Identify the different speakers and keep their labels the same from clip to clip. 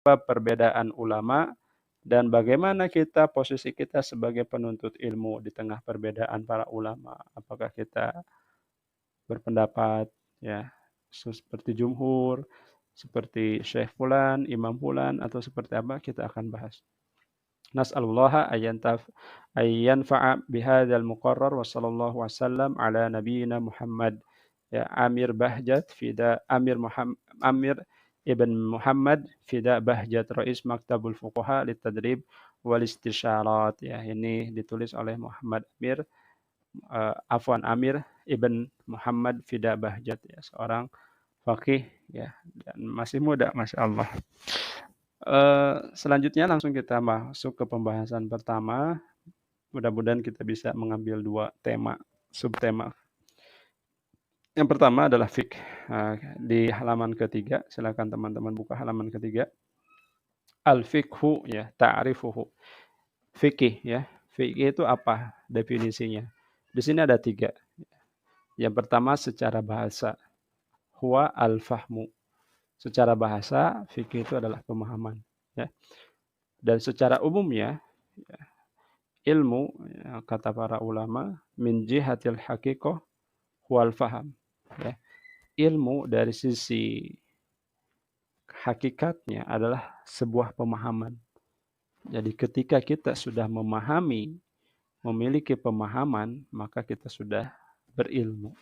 Speaker 1: perbedaan ulama dan bagaimana posisi kita sebagai penuntut ilmu di tengah perbedaan para ulama. Apakah kita berpendapat ya seperti jumhur, seperti Syekh Fulan, Imam Fulan, atau seperti apa, kita akan bahas. Nas'alullaha ayyanfa'a bihadzal muqarrar wa sallallahu wasallam ala nabiyyina Muhammad. Ya, Amir Bahjat Fida Amir Ibn Muhammad Fida Bahjat Rais Maktabul Fuqaha Litadrib wal Istisyarat. Ya, ini ditulis oleh Muhammad Amir Ibn Muhammad Fida Bahjat, ya, seorang faqih ya, dan masih muda, Masya Allah. Selanjutnya langsung kita masuk ke pembahasan pertama. Mudah-mudahan kita bisa mengambil 2 tema, subtema. Yang pertama adalah fiqh. Di halaman ketiga, silakan teman-teman buka halaman ketiga. Al-fiqhu ya, ta'rifuhu. Fikih ya. Fikih itu apa definisinya? Di sini ada 3. Yang pertama secara bahasa. Huwa al-fahmu. Secara bahasa, fikih itu adalah pemahaman. Ya. Dan secara umumnya, ya, ilmu, ya, kata para ulama, min jihatil haqiqah huwal faham. Ya. Ilmu dari sisi hakikatnya adalah sebuah pemahaman. Jadi ketika kita sudah memahami, memiliki pemahaman, maka kita sudah berilmu.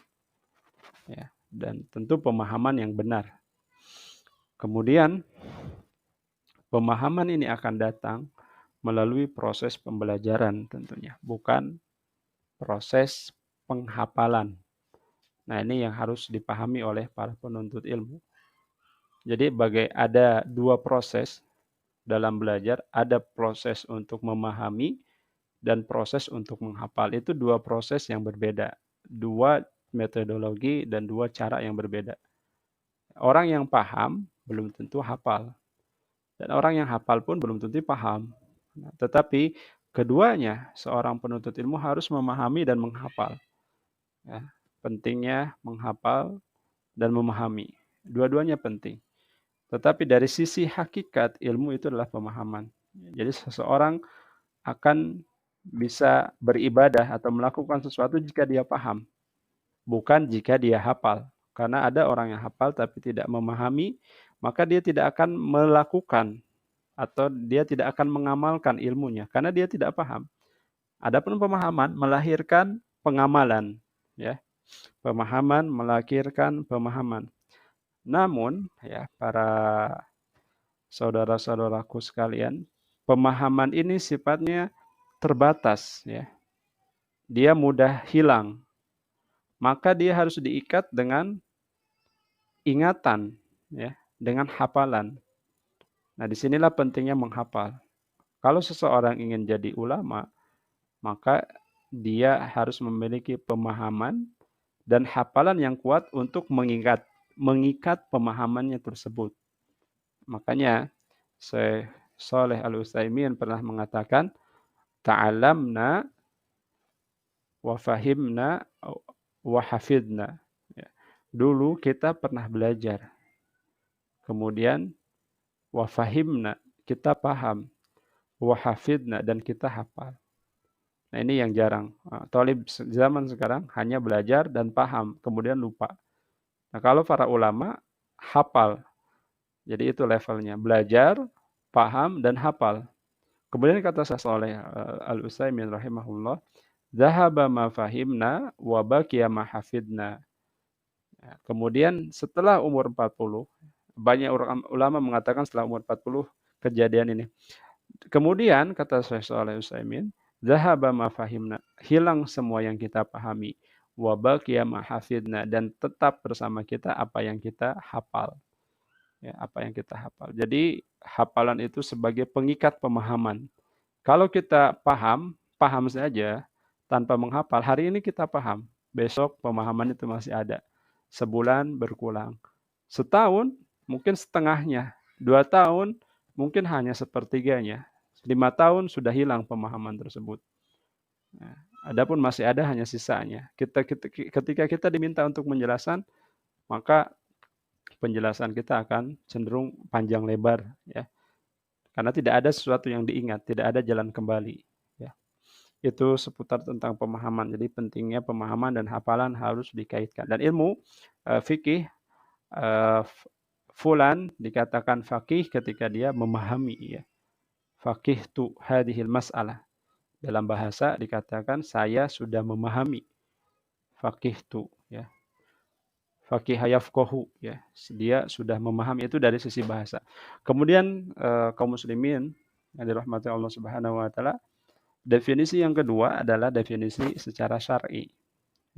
Speaker 1: Ya. Dan tentu pemahaman yang benar. Kemudian pemahaman ini akan datang melalui proses pembelajaran tentunya, bukan proses penghafalan. Nah, ini yang harus dipahami oleh para penuntut ilmu. Jadi ada 2 proses dalam belajar, ada proses untuk memahami dan proses untuk menghafal. Itu 2 proses yang berbeda, 2 metodologi dan 2 cara yang berbeda. Orang yang paham belum tentu hafal. Dan orang yang hafal pun belum tentu paham. Nah, tetapi keduanya seorang penuntut ilmu harus memahami dan menghafal. Ya, pentingnya menghafal dan memahami. Dua-duanya penting. Tetapi dari sisi hakikat ilmu itu adalah pemahaman. Jadi seseorang akan bisa beribadah atau melakukan sesuatu jika dia paham, bukan jika dia hafal. Karena ada orang yang hafal tapi tidak memahami, maka dia tidak akan melakukan atau dia tidak akan mengamalkan ilmunya karena dia tidak paham. Adapun pemahaman melahirkan pengamalan, ya. Pemahaman melahirkan pemahaman. Namun, ya, para saudara-saudaraku sekalian, pemahaman ini sifatnya terbatas, ya. Dia mudah hilang. Maka dia harus diikat dengan ingatan, ya, dengan hafalan. Nah, disinilah pentingnya menghafal. Kalau seseorang ingin jadi ulama, maka dia harus memiliki pemahaman dan hafalan yang kuat untuk mengikat pemahamannya tersebut. Makanya Syekh Shalih Al-Utsaimin pernah mengatakan, ta'alamna wa fahimna wa hafidna. Ya. Dulu kita pernah belajar. Kemudian wa fahimna, kita paham. Wa hafidna, dan kita hafal. Nah, ini yang jarang. Thalib zaman sekarang hanya belajar dan paham, kemudian lupa. Nah, kalau para ulama hafal. Jadi itu levelnya, belajar, paham, dan hafal. Kemudian kata Syekh Shalih Al-Utsaimin rahimahullah, "Dzahaba ma fahimna wa baqiya ma hafidna." Ya, kemudian setelah umur 40, banyak ulama mengatakan setelah umur 40 kejadian ini. Kemudian kata Syekh Shalih Al-Utsaimin, "Dzahaba ma fahimna." Hilang semua yang kita pahami. Wa baqiya ma hafidna, dan tetap bersama kita apa yang kita hafal. Ya, apa yang kita hafal. Jadi hafalan itu sebagai pengikat pemahaman. Kalau kita paham saja tanpa menghafal, hari ini kita paham, besok pemahaman itu masih ada. Sebulan berkurang. Setahun mungkin setengahnya. 2 tahun mungkin hanya sepertiganya. 5 tahun sudah hilang pemahaman tersebut. Nah, adapun masih ada hanya sisanya. Ketika kita diminta untuk menjelaskan, maka penjelasan kita akan cenderung panjang lebar, ya. Karena tidak ada sesuatu yang diingat, tidak ada jalan kembali. Ya. Itu seputar tentang pemahaman. Jadi pentingnya pemahaman dan hafalan harus dikaitkan. Dan ilmu fikih, fulan dikatakan faqih ketika dia memahami, ya. Faqih tu hadhil mas'alah. Dalam bahasa dikatakan saya sudah memahami. Faqih tu, ya. Faqih yafqahu, ya. Dia sudah memahami, itu dari sisi bahasa. Kemudian kaum muslimin yang dirahmati Allah Subhanahu wa taala, definisi yang kedua adalah definisi secara syar'i,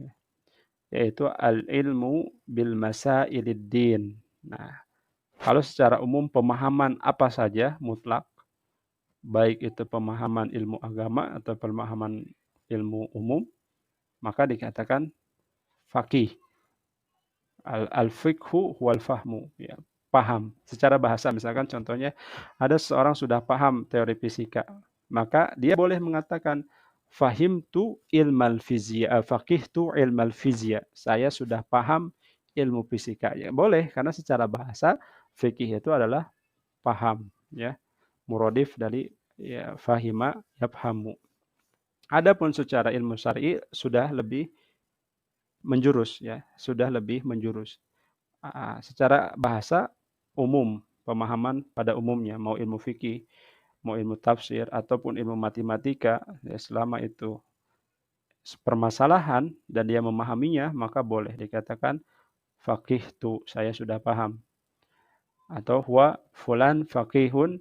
Speaker 1: ya, yaitu al-ilmu bil masailid din. Nah, kalau secara umum pemahaman apa saja mutlak, baik itu pemahaman ilmu agama atau pemahaman ilmu umum, maka dikatakan faqih. Al-fiqhu huwal fahmu, ya, paham. Secara bahasa misalkan contohnya ada seorang sudah paham teori fisika, maka dia boleh mengatakan fahimtu ilmal fizia, faqihtu ilmal fizia. Saya sudah paham ilmu fisika. Ya, boleh karena secara bahasa fikih itu adalah paham, ya. Muradif dari, ya, fahima yafhamu. Adapun secara ilmu syar'i sudah lebih menjurus, ya, sudah lebih menjurus. Secara bahasa umum, pemahaman pada umumnya, mau ilmu fikih, mau ilmu tafsir, ataupun ilmu matematika, ya, selama itu permasalahan dan dia memahaminya, maka boleh dikatakan faqih tu, saya sudah paham. Atau huwa fulan faqihun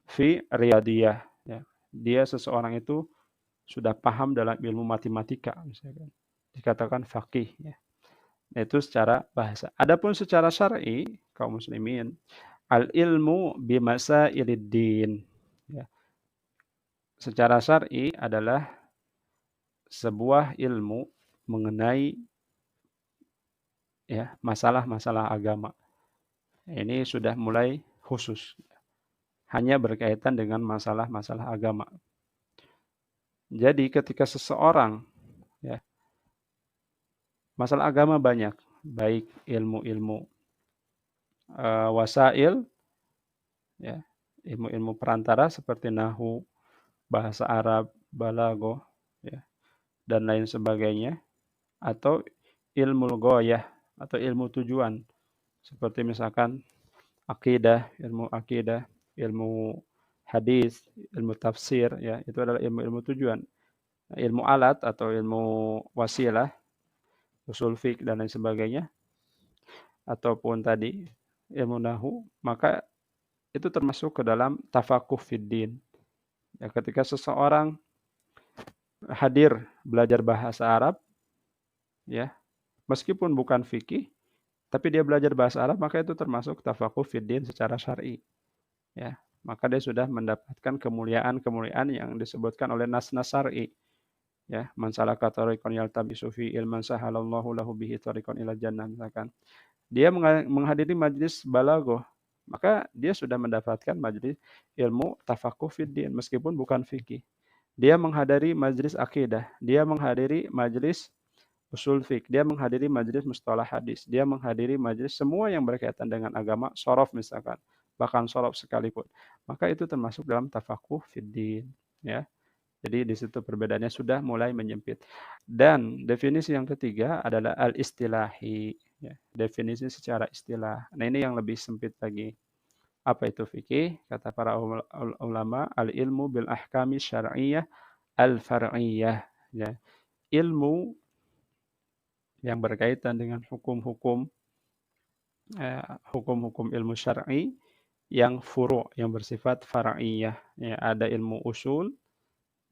Speaker 1: fi riyadiyah. Ya. Dia seseorang itu sudah paham dalam ilmu matematika, misalkan. Dikatakan faqih. Ya. Itu secara bahasa. Adapun secara syar'i, kaum muslimin, al-ilmu bimasailiddin. Ya. Secara syar'i adalah sebuah ilmu mengenai, ya, masalah-masalah agama. Ini sudah mulai khusus. Hanya berkaitan dengan masalah-masalah agama. Jadi ketika seseorang, ya, masalah agama banyak, baik ilmu-ilmu wasail, ya, ilmu-ilmu perantara seperti nahwu, bahasa Arab, balaghah, ya, dan lain sebagainya, atau ilmu ghoyah atau ilmu tujuan seperti misalkan akidah, ilmu hadis, ilmu tafsir, ya, itu adalah ilmu-ilmu tujuan. Ilmu alat atau ilmu wasilah, usul fiqh dan lain sebagainya, ataupun tadi ilmu nahwu, maka itu termasuk ke dalam tafakuh fiddin. Ya, ketika seseorang hadir belajar bahasa Arab, ya, meskipun bukan fikih, tapi dia belajar bahasa Arab, maka itu termasuk tafakuh fiddin secara syar'i. Ya, maka dia sudah mendapatkan kemuliaan-kemuliaan yang disebutkan oleh nas-nas syar'i. Ya, man salaka tariqan yaltabisu fi ilman sahalallahu lahu bihi tariqan ila jannah, misalkan. Dia menghadiri majlis balaghah, maka dia sudah mendapatkan majlis ilmu tafakuh fiddin meskipun bukan fikih. Dia menghadiri majlis akidah, dia menghadiri majlis usul fiqh, dia menghadiri majlis mustalah hadis, dia menghadiri majlis semua yang berkaitan dengan agama, sorof misalkan, bahkan sorof sekalipun. Maka itu termasuk dalam tafakuh fiddin, ya. Jadi di situ perbedaannya sudah mulai menyempit. Dan definisi yang ketiga adalah al-istilahi, ya. Definisi secara istilah. Nah, ini yang lebih sempit lagi. Apa itu fikih? Kata para ulama, al-ilmu bil ahkami syar'iyyah al-far'iyyah, ya. Ilmu yang berkaitan dengan hukum-hukum ilmu syar'i yang furu', yang bersifat far'iyah. Ya, ada ilmu usul,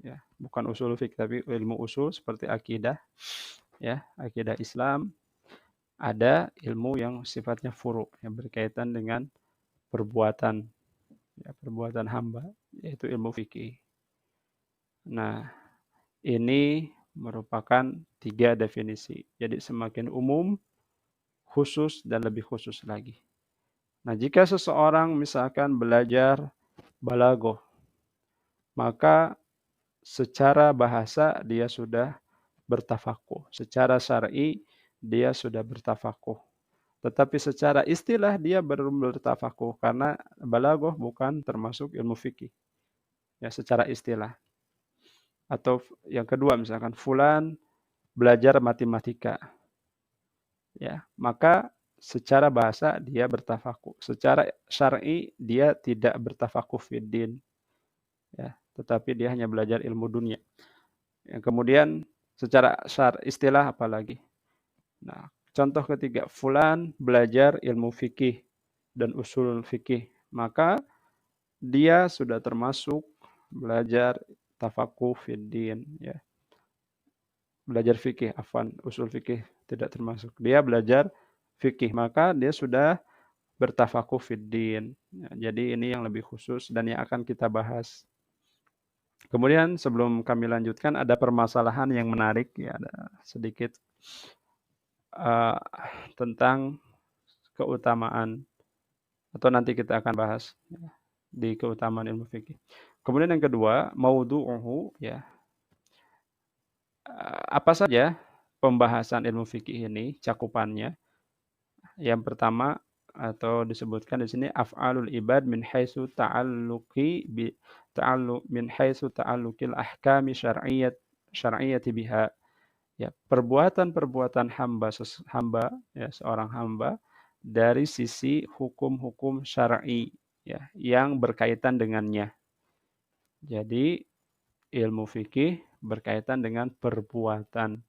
Speaker 1: ya, bukan usul fiqh tapi ilmu usul seperti akidah, ya, akidah Islam. Ada ilmu yang sifatnya furu', yang berkaitan dengan perbuatan, ya, perbuatan hamba, yaitu ilmu fikih. Nah, ini merupakan 3 definisi. Jadi semakin umum, khusus, dan lebih khusus lagi. Nah, jika seseorang misalkan belajar balaghah, maka secara bahasa dia sudah bertafakuh. Secara syar'i dia sudah bertafakuh. Tetapi secara istilah dia belum bertafakuh karena balaghah bukan termasuk ilmu fikih. Ya, secara istilah. Atau yang kedua misalkan fulan belajar matematika. Ya, maka secara bahasa dia bertafakuh. Secara syar'i dia tidak bertafakuh fiddin, ya, tetapi dia hanya belajar ilmu dunia. Yang kemudian secara istilah apalagi. Nah, contoh ketiga, fulan belajar ilmu fikih dan usul fikih, maka dia sudah termasuk belajar tafakuh fiddin, ya. Belajar fikih, afwan, usul fikih tidak termasuk. Dia belajar fikih, maka dia sudah bertafakuh fiddin. Ya, jadi ini yang lebih khusus dan yang akan kita bahas. Kemudian sebelum kami lanjutkan ada permasalahan yang menarik, ya, ada sedikit uh, tentang keutamaan, atau nanti kita akan bahas, ya, di keutamaan ilmu fikih. Kemudian yang kedua, maudhu'uhu, ya, apa saja pembahasan ilmu fikih ini, cakupannya. Yang pertama atau disebutkan di sini af'alul ibad min haitsu ta'alluqi bi min haitsu ta'alluqil ahkami syar'iyyati biha. Ya, perbuatan-perbuatan hamba, ya, seorang hamba dari sisi hukum-hukum syar'i, ya, yang berkaitan dengannya. Jadi ilmu fikih berkaitan dengan perbuatan,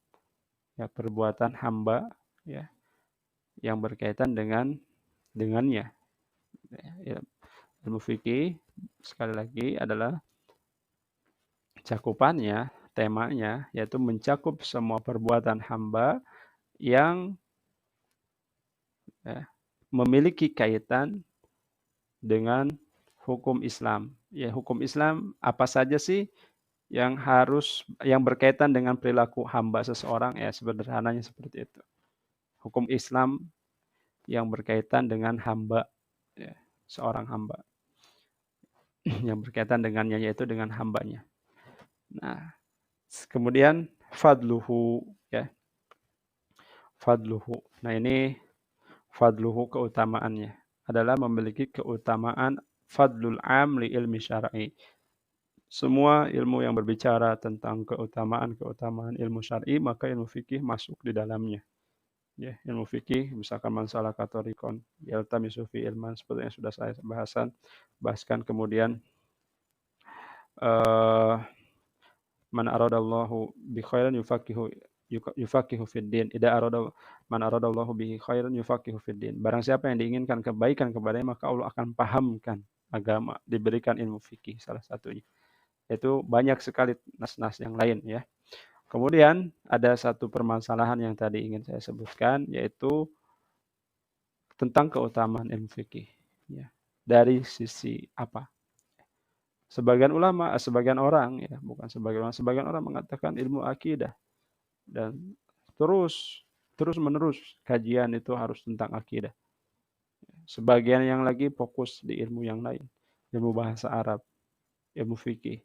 Speaker 1: ya, perbuatan hamba, ya, yang berkaitan dengannya. Ya, ilmu fikih sekali lagi adalah cakupannya, temanya yaitu mencakup semua perbuatan hamba yang, ya, memiliki kaitan dengan hukum Islam. Ya, hukum Islam apa saja sih yang berkaitan dengan perilaku hamba seseorang, ya, sederhananya seperti itu. Hukum Islam yang berkaitan dengan hamba, ya, seorang hamba. Yang berkaitan dengannya yaitu dengan hambanya. Nah, kemudian fadluhu, ya, fadluhu. Nah, ini fadluhu keutamaannya adalah memiliki keutamaan fadlul am li ilmi syar'i. Semua ilmu yang berbicara tentang keutamaan ilmu syar'i, maka ilmu fikih masuk di dalamnya. Ya, ilmu fikih misalkan masalah katorikon, yaltamisu fi ilman, seperti yang sudah saya bahaskan. Kemudian man aradallahu bi khairan yufaqihu fid din. Man aradallahu bihi khairan yufaqihu fid din. Barang siapa yang diinginkan kebaikan kepadanya, maka Allah akan pahamkan agama, diberikan ilmu fikih salah satunya. Itu banyak sekali nas-nas yang lain, ya. Kemudian ada satu permasalahan yang tadi ingin saya sebutkan, yaitu tentang keutamaan ilmu fikih, ya. Dari sisi apa? Sebagian ulama, sebagian orang, ya, bukan sebagian orang mengatakan ilmu akidah dan terus menerus kajian itu harus tentang akidah. Sebagian yang lagi fokus di ilmu yang lain, ilmu bahasa Arab, ilmu fikih,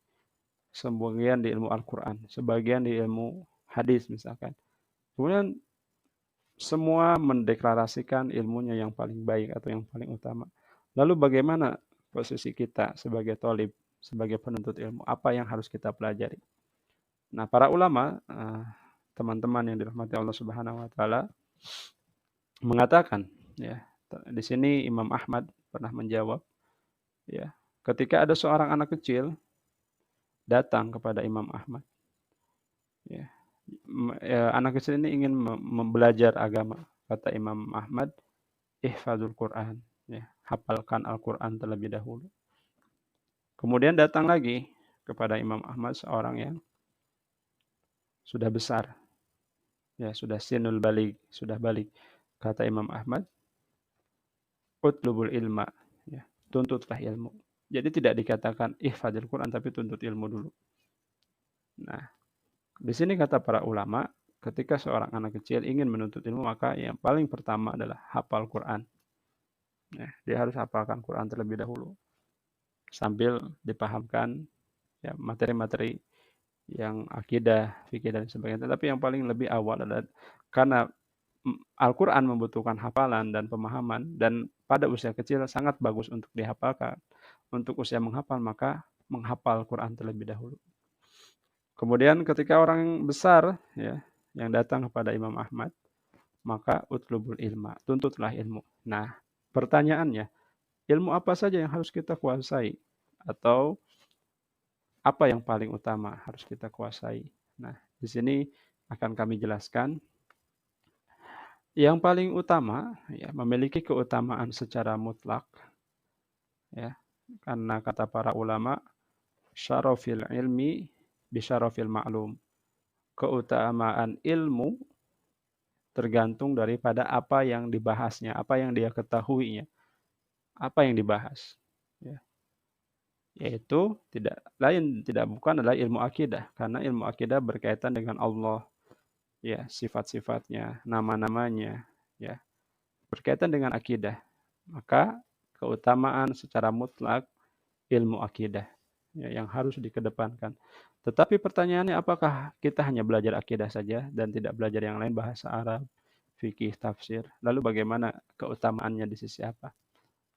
Speaker 1: sebagian di ilmu Al-Quran, sebagian di ilmu hadis misalkan. Kemudian semua mendeklarasikan ilmunya yang paling baik atau yang paling utama. Lalu bagaimana posisi kita sebagai thalib, sebagai penuntut ilmu? Apa yang harus kita pelajari? Nah, para ulama, teman-teman yang dirahmati Allah Subhanahu wa taala, mengatakan, ya, di sini Imam Ahmad pernah menjawab, ya, ketika ada seorang anak kecil datang kepada Imam Ahmad, ya, anak kecil ini ingin belajar agama. Kata Imam Ahmad, ihfadzul Quran, ya, hafalkan Al-Quran terlebih dahulu. Kemudian datang lagi kepada Imam Ahmad seorang yang sudah besar, ya, sudah sinul balik, sudah balik. Kata Imam Ahmad, utlubul ilma, ya, tuntutlah ilmu. Jadi tidak dikatakan ihfadzul Quran, tapi tuntut ilmu dulu. Nah, di sini kata para ulama, ketika seorang anak kecil ingin menuntut ilmu, maka yang paling pertama adalah hafal Quran. Ya, dia harus hafalkan Quran terlebih dahulu, sambil dipahamkan, ya, materi-materi yang akidah, fikih dan sebagainya. Tetapi yang paling lebih awal adalah karena Al-Quran membutuhkan hafalan dan pemahaman, dan pada usia kecil sangat bagus untuk dihafalkan. Untuk usia menghafal, maka menghafal Quran terlebih dahulu. Kemudian ketika orang besar ya yang datang kepada Imam Ahmad, maka utlubul ilma, tuntutlah ilmu. Nah, pertanyaannya, ilmu apa saja yang harus kita kuasai? Atau apa yang paling utama harus kita kuasai? Nah, di sini akan kami jelaskan. Yang paling utama ya memiliki keutamaan secara mutlak ya. Karena kata para ulama, syarafil ilmi bisyarafil ma'lum. Keutamaan ilmu tergantung daripada apa yang dibahasnya, apa yang dia ketahuinya, apa yang dibahas. Ya. Yaitu tidak bukan adalah ilmu akidah, karena ilmu akidah berkaitan dengan Allah, ya, sifat-sifatnya, nama-namanya, ya, berkaitan dengan akidah. Maka keutamaan secara mutlak ilmu akidah ya, yang harus dikedepankan. Tetapi pertanyaannya, apakah kita hanya belajar akidah saja dan tidak belajar yang lain, bahasa Arab, fikih, tafsir? Lalu bagaimana keutamaannya di sisi apa?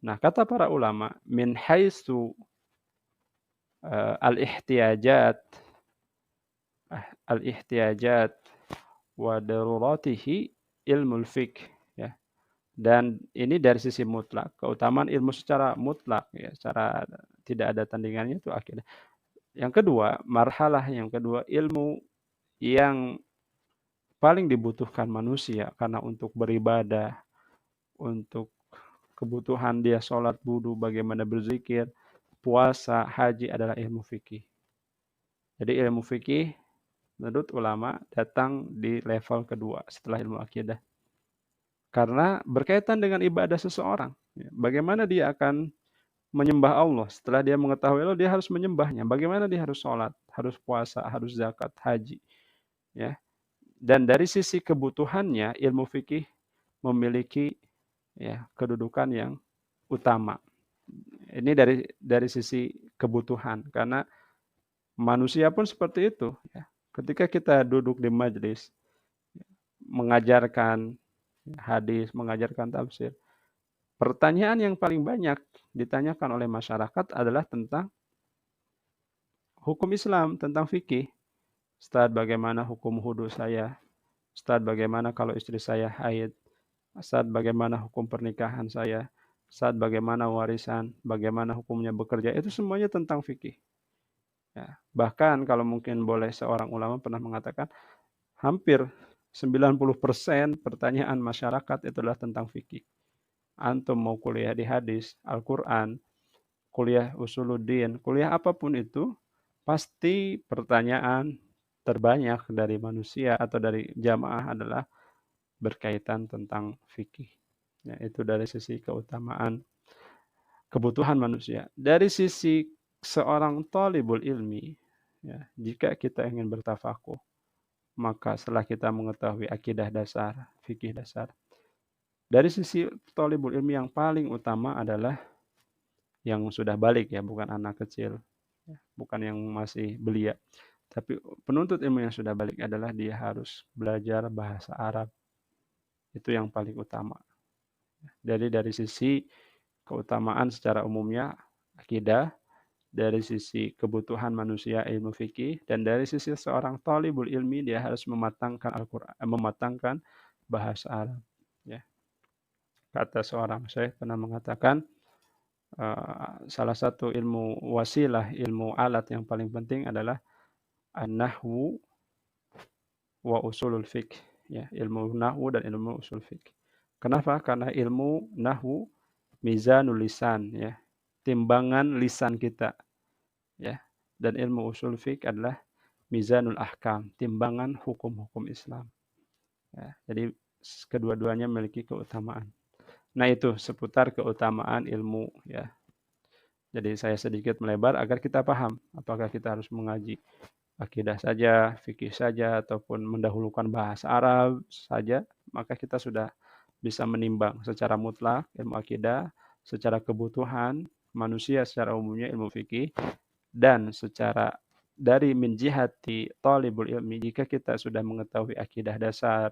Speaker 1: Nah, kata para ulama, min haitsu al-ihtiyajat al-ihtiyajat wa daruratihi ilmul fiqh ya. Dan ini dari sisi mutlak, keutamaan ilmu secara mutlak ya, secara tidak ada tandingannya itu akidah. Yang kedua, marhalah yang kedua, ilmu yang paling dibutuhkan manusia karena untuk beribadah, untuk kebutuhan dia sholat, wudu, bagaimana berzikir, puasa, haji adalah ilmu fikih. Jadi ilmu fikih menurut ulama datang di level kedua setelah ilmu akidah. Karena berkaitan dengan ibadah seseorang. Bagaimana dia akan menyembah Allah. Setelah dia mengetahui Allah, dia harus menyembahnya. Bagaimana dia harus sholat, harus puasa, harus zakat, haji. Ya. Dan dari sisi kebutuhannya, ilmu fikih memiliki ya kedudukan yang utama. Ini dari sisi kebutuhan, karena manusia pun seperti itu. Ya. Ketika kita duduk di majelis, mengajarkan hadis, mengajarkan tafsir, pertanyaan yang paling banyak ditanyakan oleh masyarakat adalah tentang hukum Islam, tentang fikih. Ustaz, bagaimana hukum wudu saya? Ustaz, bagaimana kalau istri saya haid? Ustaz, bagaimana hukum pernikahan saya? Ustaz, bagaimana warisan? Bagaimana hukumnya bekerja? Itu semuanya tentang fikih. Ya. Bahkan kalau mungkin boleh, seorang ulama pernah mengatakan hampir 90% pertanyaan masyarakat itulah tentang fikih. Antum mau kuliah di hadis, Al-Quran, kuliah usuluddin, kuliah apapun itu, pasti pertanyaan terbanyak dari manusia atau dari jamaah adalah berkaitan tentang fikih. Ya, itu dari sisi keutamaan kebutuhan manusia. Dari sisi seorang thalibul ilmi, ya, jika kita ingin bertafakuh, maka setelah kita mengetahui akidah dasar, fikih dasar, dari sisi thalibul ilmi yang paling utama adalah yang sudah balik ya, bukan anak kecil, ya, bukan yang masih belia. Tapi penuntut ilmu yang sudah balik adalah dia harus belajar bahasa Arab. Itu yang paling utama. Jadi dari sisi keutamaan secara umumnya akidah, dari sisi kebutuhan manusia ilmu fikih, dan dari sisi seorang thalibul ilmi dia harus mematangkan Al-Qur'an, mematangkan bahasa Arab. Ya. Kata seorang syekh pernah mengatakan, salah satu ilmu wasilah, ilmu alat yang paling penting adalah an-nahwu wa usulul fiqh. Ya, ilmu nahwu dan ilmu usul fiqh. Kenapa? Karena ilmu nahwu mizanul lisan, ya, timbangan lisan kita, ya. Dan ilmu usul fiqh adalah mizanul ahkam, timbangan hukum-hukum Islam. Ya, jadi kedua-duanya memiliki keutamaan. Nah, itu seputar keutamaan ilmu, ya. Jadi saya sedikit melebar agar kita paham apakah kita harus mengaji akidah saja, fikih saja, ataupun mendahulukan bahasa Arab saja, maka kita sudah bisa menimbang secara mutlak ilmu akidah, secara kebutuhan manusia secara umumnya ilmu fikih, dan secara dari min jihati talibul ilmi, jika kita sudah mengetahui akidah dasar,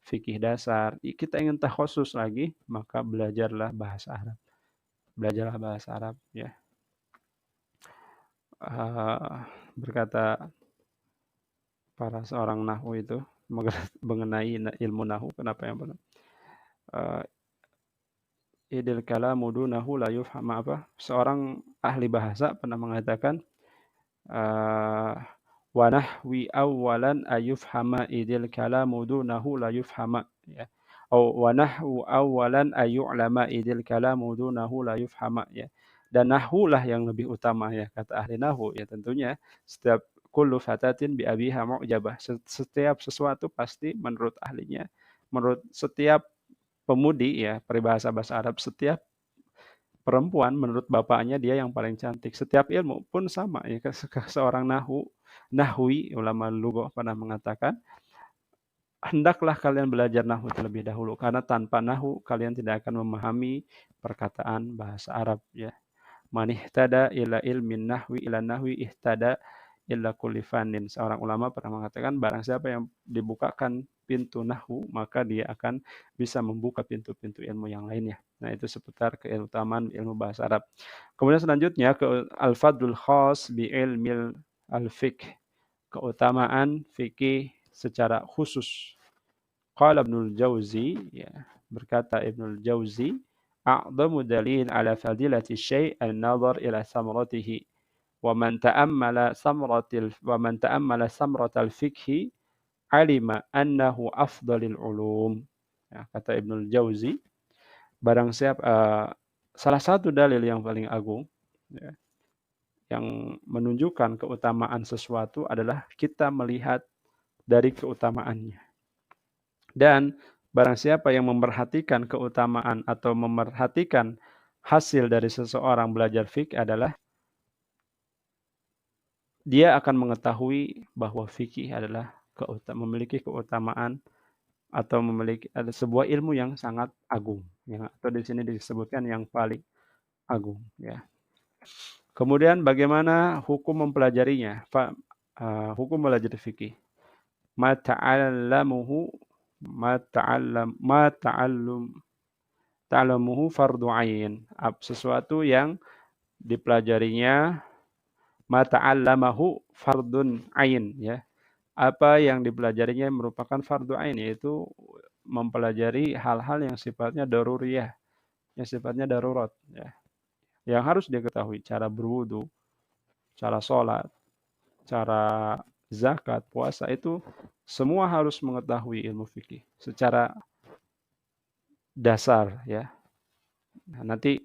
Speaker 1: fikih dasar, kita ingin takhusus lagi, maka belajarlah bahasa Arab. Belajarlah bahasa Arab ya. Berkata para seorang nahwu itu mengenai ilmu nahwu, kenapa yang benar? Idil kalamu dunahu la yufham apa? Seorang ahli bahasa pernah mengatakan wa nahwi awwalan ayufhama idil kalamu dunahu la yufhama ya. Wa nahwu awwalan ayu'lama idil kalamu dunahu la yufhama ya. Dan nahwu lah yang lebih utama ya kata ahli nahwu ya tentunya setiap kullu fatatin bi abiha mu'jabah. Setiap sesuatu pasti menurut ahlinya, menurut setiap pemudi ya, peribahasa bahasa Arab, setiap perempuan menurut bapaknya dia yang paling cantik. Setiap ilmu pun sama ya. Seorang nahwi, ulama lughah pernah mengatakan, hendaklah kalian belajar nahwu terlebih dahulu karena tanpa nahwu kalian tidak akan memahami perkataan bahasa Arab ya. Man ihtada ila ilmin nahwi ila nahwi ihtada illa kulli fannin. Seorang ulama pernah mengatakan barang siapa yang dibukakan pintu nahwu maka dia akan bisa membuka pintu-pintu ilmu yang lainnya. Nah, itu seputar keutamaan ilmu bahasa Arab. Kemudian selanjutnya ke al-fadlul khas bi ilmil al-fiqh. Keutamaan fikih secara khusus. Qala Ibnul Jauzi ya, berkata Ibnul Jauzi, a'dhamu dalil ala fadilati syai' an-nazar ila samaratihi. ومن تأمل ثمرة الفقه علم أنه أفضل العلوم. Ya, kata Ibnul Jauzi, barang siapa salah satu dalil yang paling agung ya, yang menunjukkan keutamaan sesuatu adalah kita melihat dari keutamaannya. Dan barang siapa yang memperhatikan keutamaan atau memperhatikan hasil dari seseorang belajar fiqh adalah dia akan mengetahui bahwa fikih adalah memiliki keutamaan atau memiliki ada sebuah ilmu yang sangat agung, ya, atau di sini disebutkan yang paling agung. Ya. Kemudian bagaimana hukum mempelajarinya? Hukum belajar fikih. Ma ta'allamuhu ta'allamuhu fardu ain. Sesuatu yang dipelajarinya ma ta'allamahu fardun ain ya. Apa yang dipelajarinya merupakan fardu ain yaitu mempelajari hal-hal yang sifatnya daruriyah, yang sifatnya darurat ya. Yang harus diketahui cara berwudu, cara sholat, cara zakat, puasa itu semua harus mengetahui ilmu fikih secara dasar ya. Nah, nanti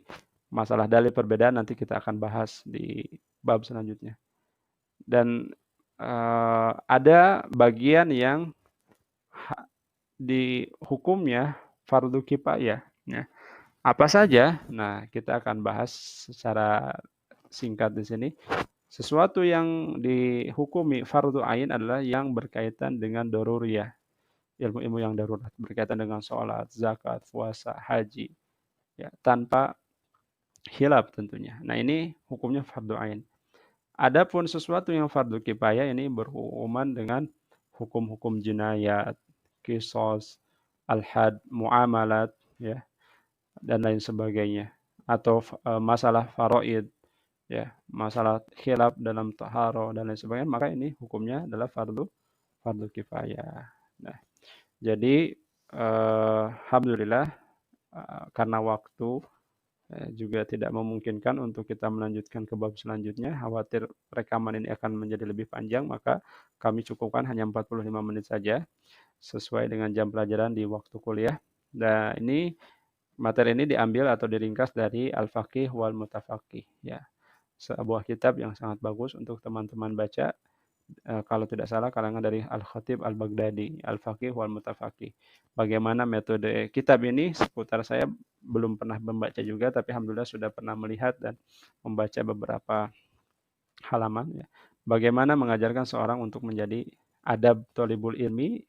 Speaker 1: masalah dalil perbedaan nanti kita akan bahas di bab selanjutnya. Dan ada bagian yang di hukumnya fardu kifayah. Ya. Apa saja? Nah, kita akan bahas secara singkat di sini. Sesuatu yang dihukumi fardu ain adalah yang berkaitan dengan daruriyah, ilmu-ilmu yang darurat, berkaitan dengan sholat, zakat, puasa, haji, ya, tanpa khilaf tentunya. Nah, ini hukumnya fardu ain. Adapun sesuatu yang fardu kifayah ini berhubungan dengan hukum-hukum jinayat, qisas, al-had, muamalat, ya, dan lain sebagainya. Atau masalah faraid, ya, masalah khilaf dalam taharah dan lain sebagainya, maka ini hukumnya adalah fardu kifayah. Nah, jadi alhamdulillah karena waktu juga tidak memungkinkan untuk kita melanjutkan ke bab selanjutnya. Khawatir rekaman ini akan menjadi lebih panjang, maka kami cukupkan hanya 45 menit saja sesuai dengan jam pelajaran di waktu kuliah. Dan ini materi ini diambil atau diringkas dari Al-Faqih wal Mutafaqih ya. Sebuah kitab yang sangat bagus untuk teman-teman baca. Kalau tidak salah karangan dari Al-Khatib Al-Baghdadi, Al-Faqih wal Mutafaqih. Bagaimana metode kitab ini seputar saya belum pernah membaca juga, tapi alhamdulillah sudah pernah melihat dan membaca beberapa halaman ya. Bagaimana mengajarkan seorang untuk menjadi adab thalibul ilmi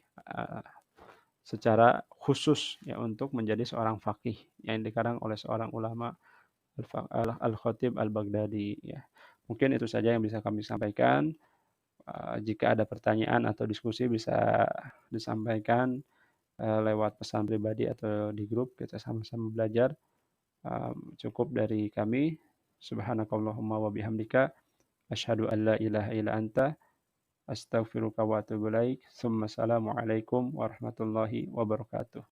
Speaker 1: secara khusus ya untuk menjadi seorang faqih yang dikarang oleh seorang ulama Al-Khatib Al-Baghdadi ya. Mungkin itu saja yang bisa kami sampaikan. Jika ada pertanyaan atau diskusi bisa disampaikan lewat pesan pribadi atau di grup, kita sama-sama belajar. Cukup dari kami. Subhanakallahumma wa bihamdika asyhadu an la ilaha illa anta astaghfiruka wa atubu ilaik. Assalamualaikum warahmatullahi wabarakatuh.